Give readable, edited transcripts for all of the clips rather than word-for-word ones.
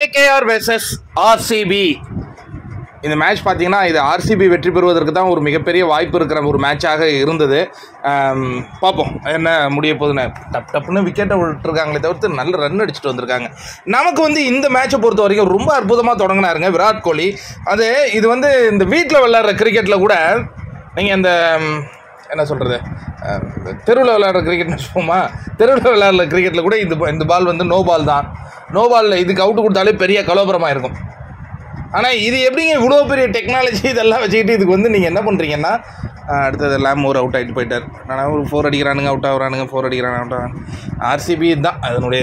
KKR vs RCB. இந்த match பார்த்தீங்கன்னா இது RCB வெற்றி பெறுவதற்கு தான் ஒரு மிகப்பெரிய வாய்ப்பு இருக்கிற ஒரு மேட்சாக இருந்தது. பார்ப்போம் என்ன முடிய போகுதுன்னு. டப்புன்னு விக்கெட்டை விட்டுருக்காங்களே தவிர்த்து நல்ல ரன் அடிச்சுட்டு வந்திருக்காங்க. நமக்கு வந்து இந்த மேட்சை பொறுத்த வரைக்கும் ரொம்ப அற்புதமாக தொடங்கினாருங்க விராட் கோலி. இது வந்து இந்த வீட்டில் விளையாடுற கிரிக்கெட்டில் கூட நீங்கள் இந்த என்ன சொல்கிறது தெருவில் விளையாடுற கிரிக்கெட்னு வச்சுப்போமா, தெருவில் விளையாடுற கிரிக்கெட்டில் கூட இந்த பால் வந்து நோ பால் தான். நோ பாலில் இதுக்கு அவுட்டு கொடுத்தாலே பெரிய கலோபரமாக இருக்கும். ஆனால் இது எப்படிங்க இவ்வளோ பெரிய டெக்னாலஜி இதெல்லாம் வச்சுக்கிட்டு இதுக்கு வந்து நீங்கள் என்ன பண்ணுறீங்கன்னா, அடுத்தது எல்லாம் ஒரு அவுட் ஆகிட்டு போயிட்டார். ஆனால் ஒரு 4 அடிக்கிறானுங்க அவுட் ஆகுறானுங்க, 4 அடிக்கிறானுங்க அவுட் ஆகிறாங்க. RCB தான் அதனுடைய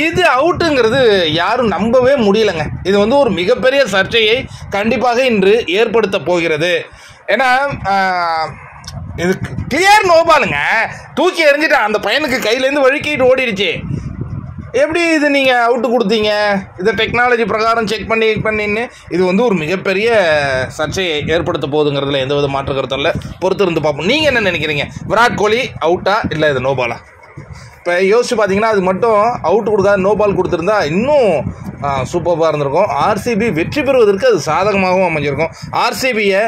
இது அவுட்டுங்கிறது யாரும் நம்பவே முடியலைங்க. இது வந்து ஒரு மிகப்பெரிய சர்ச்சையை கண்டிப்பாக இன்று ஏற்படுத்த போகிறது. ஏன்னா இது கிளியர் நோபாலுங்க, தூக்கி எறிஞ்சிட்டு அந்த பையனுக்கு கையிலேருந்து வழுக்கிட்டு ஓடிடுச்சு. எப்படி இது நீங்கள் அவுட்டு கொடுத்தீங்க? இதை டெக்னாலஜி பிரகாரம் செக் பண்ணின்னு இது வந்து ஒரு மிகப்பெரிய சர்ச்சையை ஏற்படுத்த போகுதுங்கிறதுல எந்த வித மாற்று கருத்தும் இல்லை. பொறுத்து இருந்து பார்ப்போம். நீங்கள் என்ன நினைக்கிறீங்க? விராட் கோலி அவுட்டா இல்லை இது நோபாலா? இப்போ யோசிச்சு பார்த்தீங்கன்னா அது மட்டும் அவுட்டு கொடுக்காத நோபால் கொடுத்துருந்தா இன்னும் சூப்பராக இருந்திருக்கும். RCB வெற்றி பெறுவதற்கு அது சாதகமாகவும் அமைஞ்சிருக்கும். RCBயை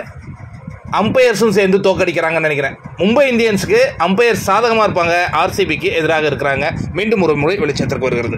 அம்பையர்ஸும் சேர்ந்து தோக்கடிக்கிறாங்கன்னு நினைக்கிறேன். மும்பை இந்தியன்ஸுக்கு அம்பையர் சாதகமாக இருப்பாங்க, RCBக்கு எதிராக இருக்கிறாங்க. மீண்டும் ஒரு முறை வெளிச்சத்திற்கு வருகிறது.